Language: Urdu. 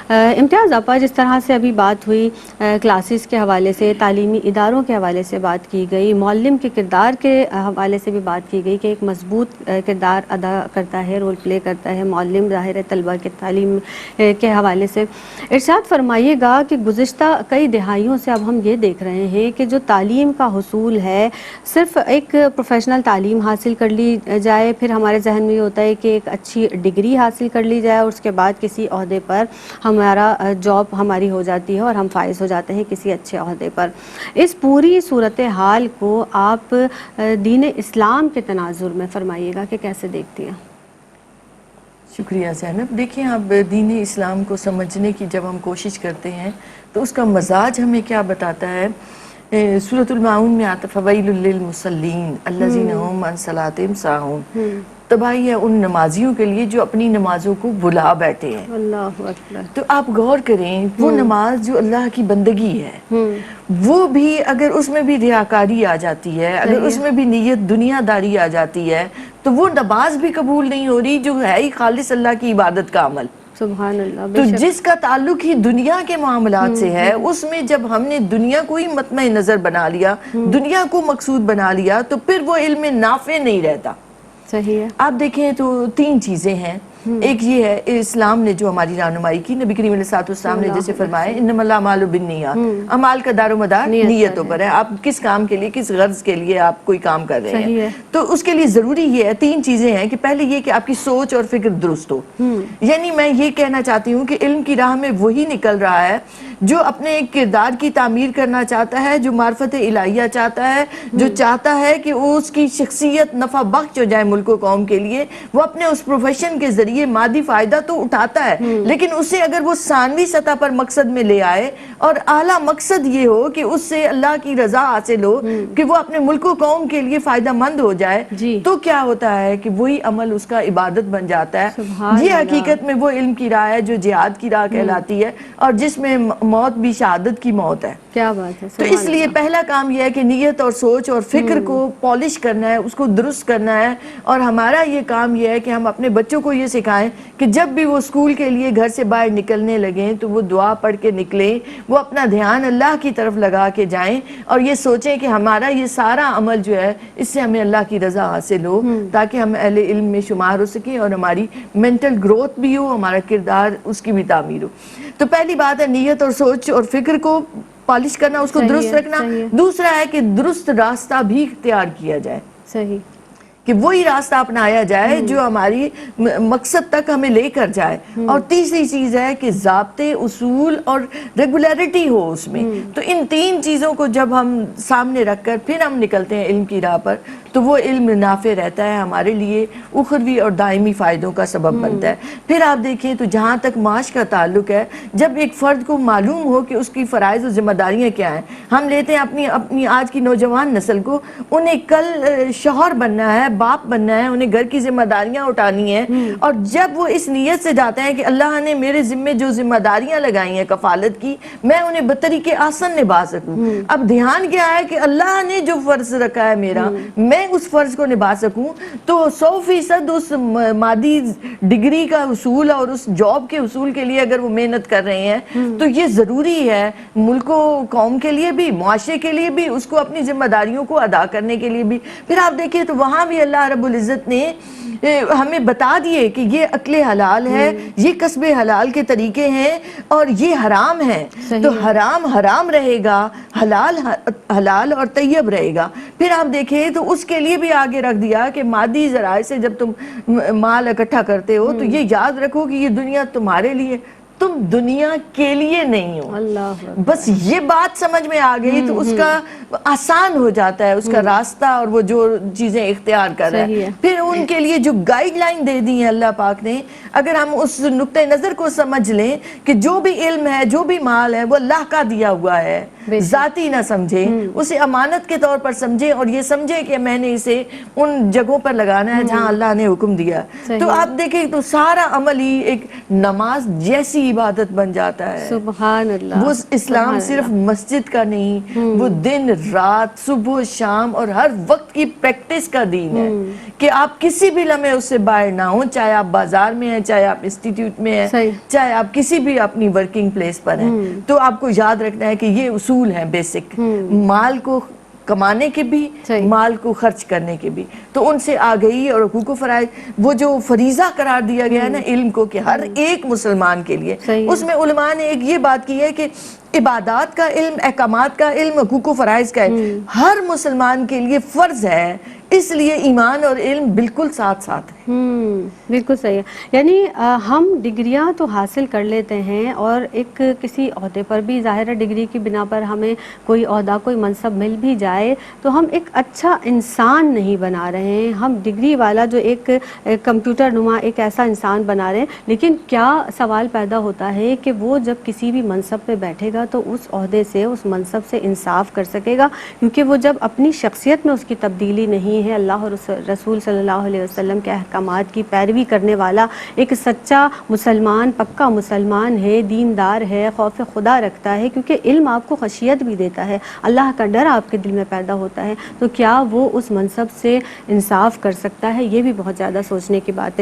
امتیاز آپا، جس طرح سے ابھی بات ہوئی کلاسز کے حوالے سے، تعلیمی اداروں کے حوالے سے بات کی گئی، معلم کے کردار کے حوالے سے بھی بات کی گئی کہ ایک مضبوط کردار ادا کرتا ہے، رول پلے کرتا ہے معلم، ظاہر ہے طلبہ کے تعلیم کے حوالے سے ارشاد فرمائیے گا کہ گزشتہ کئی دہائیوں سے اب ہم یہ دیکھ رہے ہیں کہ جو تعلیم کا حصول ہے، صرف ایک پروفیشنل تعلیم حاصل کر لی جائے، پھر ہمارے ذہن میں یہ ہوتا ہے کہ ایک اچھی ڈگری حاصل کر لی جائے اور اس کے بعد کسی عہدے پر ہمارا جاب ہماری ہو جاتی ہے اور ہم فائز ہو جاتے ہیں کسی اچھے عہدے پر۔ اس پوری صورتحال کو آپ دین اسلام کے تناظر میں فرمائیے گا کہ کیسے دیکھتی ہیں؟ شکریہ زینب۔ دیکھیں، اب دین اسلام کو سمجھنے کی جب ہم کوشش کرتے ہیں تو اس کا مزاج ہمیں کیا بتاتا ہے۔ سورۃ الماعون میں آتا فویل للمصلین الذین هم عن صلاتهم ساہون، تباہی ہے ان نمازیوں کے لیے جو اپنی نمازوں کو بھلا بیٹھے ہیں۔ اللہ اکبر۔ تو آپ غور کریں، وہ نماز جو اللہ کی بندگی ہے، وہ بھی اگر اس میں بھی ریاکاری آ جاتی ہے، اگر اس میں بھی نیت دنیا داری آ جاتی ہے، تو وہ نماز بھی قبول نہیں ہو رہی جو ہے ہی خالص اللہ کی عبادت کا عمل۔ سبحان اللہ۔ تو جس کا تعلق ہی دنیا کے معاملات سے ہے، اس میں جب ہم نے دنیا کو ہی مطمع نظر بنا لیا، دنیا کو مقصود بنا لیا، تو پھر وہ علم نافع نہیں رہتا۔ صحیح ہے۔ آپ دیکھیں تو تین چیزیں ہیں۔ ایک یہ ہے اسلام نے جو ہماری رہنمائی کی، نبی کریم علیہ السلام نے جیسے فرمایا انما الاعمال بالنیات، اعمال کا دار و مدار نیتوں پر ہے۔ آپ کس کام کے لیے، کس غرض کے لیے آپ کوئی کام کر رہے ہیں، تو اس کے لیے ضروری یہ ہے، تین چیزیں ہیں کہ پہلے یہ کہ آپ کی سوچ اور فکر درست ہو۔ یعنی میں یہ کہنا چاہتی ہوں کہ علم کی راہ میں وہی نکل رہا ہے جو اپنے کردار کی تعمیر کرنا چاہتا ہے، جو معرفت الہیہ چاہتا ہے، جو چاہتا ہے کہ اس کی شخصیت نفع بخش ہو جائے ملک و قوم کے لیے۔ وہ اپنے اس پروفیشن کے ذریعے مادی فائدہ تو اٹھاتا ہے، لیکن اسے اگر وہ ثانوی سطح پر مقصد میں لے آئے اور اعلیٰ مقصد یہ ہو کہ اس سے اللہ کی رضا حاصل ہو، کہ وہ اپنے ملک و قوم کے لیے فائدہ مند ہو جائے، تو کیا ہوتا ہے کہ وہی عمل اس کا عبادت بن جاتا ہے۔ یہ حقیقت میں وہ علم کی راہ ہے جو جہاد کی راہ کہلاتی ہے، اور جس میں موت بھی شہادت کی موت ہے۔ کیا بات ہے۔ تو اس لیے پہلا کام یہ ہے کہ نیت اور سوچ اور فکر کو پالش کرنا ہے، اس کو درست کرنا ہے۔ اور ہمارا یہ کام یہ ہے کہ ہم اپنے بچوں کو یہ سکھائیں کہ جب بھی وہ اسکول کے لیے گھر سے باہر نکلنے لگیں تو وہ دعا پڑھ کے نکلیں، وہ اپنا دھیان اللہ کی طرف لگا کے جائیں، اور یہ سوچیں کہ ہمارا یہ سارا عمل جو ہے اس سے ہمیں اللہ کی رضا حاصل ہو، تاکہ ہم اہل علم میں شمار ہو سکیں اور ہماری مینٹل گروتھ بھی ہو، ہمارا کردار اس کی بھی تعمیر ہو۔ تو پہلی بات ہے نیت اور سوچ اور فکر کو پالش کرنا، اس کو درست رکھنا۔ دوسرا ہے کہ درست راستہ بھی اختیار کیا جائے، صحیح، کہ وہی راستہ اپنایا جائے جو ہماری مقصد تک ہمیں لے کر جائے۔ اور تیسری چیز ہے کہ ضابطے، اصول اور ریگولیرٹی ہو اس میں۔ تو ان تین چیزوں کو جب ہم سامنے رکھ کر پھر ہم نکلتے ہیں علم کی راہ پر، تو وہ علم نافع رہتا ہے، ہمارے لیے اخروی اور دائمی فائدوں کا سبب بنتا ہے۔ پھر آپ دیکھیں تو جہاں تک معاش کا تعلق ہے، جب ایک فرد کو معلوم ہو کہ اس کی فرائض و ذمہ داریاں کیا ہیں، ہم لیتے ہیں اپنی آج کی نوجوان نسل کو، انہیں کل شوہر بننا ہے، باپ بننا ہے، انہیں گھر کی ذمہ داریاں اٹھانی ہیں، اور جب وہ اس نیت سے جاتے ہیں کہ اللہ نے میرے ذمے جو ذمہ داریاں لگائی ہیں کفالت کی، میں انہیں بطریقے آسن نبھا سکوں۔ اب دھیان کیا ہے کہ اللہ نے جو فرض رکھا ہے میرا، میں اس فرض کو نبھا سکوں۔ تو 100% اس مادی ڈگری کا حصول اور اس جاب کے حصول کے لیے اگر وہ محنت کر رہے ہیں، تو یہ ضروری ہے ملک و قوم کے لیے بھی، معاشرے کے لیے بھی، اس کو اپنی ذمہ داریوں کو ادا کرنے کے لیے بھی۔ پھر آپ دیکھیں تو وہاں بھی اللہ رب العزت نے ہمیں بتا دیے کہ یہ عقل حلال ہے، یہ کسب حلال کے طریقے ہیں، اور یہ حرام ہے تو حرام حرام رہے گا، حلال حلال اور طیب رہے گا۔ پھر آپ دیکھیں تو اس کے لیے بھی آگے رکھ دیا کہ مادی ذرائع سے جب تم مال اکٹھا کرتے ہو تو یہ یاد رکھو کہ یہ دنیا تمہارے لیے، تم دنیا کے لیے نہیں ہو۔ اللہ بس یہ بات سمجھ میں آ گئی تو اس کا آسان ہو جاتا ہے اس کا راستہ، اور وہ جو چیزیں اختیار کر رہا ہے۔ پھر ان کے لیے جو گائیڈ لائن دے دی ہیں اللہ پاک نے، اگر ہم اس نقطۂ نظر کو سمجھ لیں کہ جو بھی علم ہے، جو بھی مال ہے، وہ اللہ کا دیا ہوا ہے، ذاتی نہ سمجھیں، اسے امانت کے طور پر سمجھیں، اور یہ سمجھیں کہ میں نے اسے ان جگہوں پر لگانا ہے جہاں اللہ نے حکم دیا۔ تو آپ دیکھیں تو سارا عمل ہی ایک نماز جیسی عبادت بن جاتا ہے۔ سبحان اللہ۔ وہ اسلام صرف مسجد کا نہیں، وہ دن رات صبح شام اور ہر وقت کی پریکٹس کا دین ہے کہ آپ کسی بھی لمحے اس سے باہر نہ ہوں، چاہے آپ بازار میں ہیں، چاہے آپ انسٹیٹیوٹ میں ہیں، صحیح۔ چاہے آپ کسی بھی اپنی ورکنگ پلیس پر ہیں، تو آپ کو یاد رکھنا ہے کہ یہ اصول ہیں بیسک، مال کو کمانے کے بھی، صحیح۔ مال کو خرچ کرنے کے بھی، تو ان سے آگئی اور حقوق و فرائض وہ جو فریضہ قرار دیا گیا ہے نا علم کو کہ ہر ایک مسلمان کے لیے، صحیح اس میں علماء نے ایک یہ بات کی ہے کہ عبادات کا علم، احکامات کا علم، حقوق و فرائض کا علم ہر مسلمان کے لیے فرض ہے، اس لیے ایمان اور علم بالکل ساتھ ساتھ ہیں۔ بالکل صحیح ہے، یعنی ہم ڈگریاں تو حاصل کر لیتے ہیں اور ایک کسی عہدے پر بھی ظاہر ہے ڈگری کی بنا پر ہمیں کوئی عہدہ کوئی منصب مل بھی جائے تو ہم ایک اچھا انسان نہیں بنا رہے ہیں، ہم ڈگری والا جو ایک کمپیوٹر نما ایک ایسا انسان بنا رہے ہیں، لیکن کیا سوال پیدا ہوتا ہے کہ وہ جب کسی بھی منصب پہ بیٹھے گا تو اس عہدے سے اس منصب سے انصاف کر سکے گا، کیونکہ وہ جب اپنی شخصیت میں اس کی تبدیلی نہیں ہے، اللہ اور رسول صلی اللہ علیہ وسلم کے احکامات کی پیروی کرنے والا ایک سچا مسلمان، پکا مسلمان ہے، دیندار ہے، خوف خدا رکھتا ہے، کیونکہ علم آپ کو خشیت بھی دیتا ہے، اللہ کا ڈر آپ کے دل میں پیدا ہوتا ہے، تو کیا وہ اس منصب سے انصاف کر سکتا ہے؟ یہ بھی بہت زیادہ سوچنے کی بات ہے۔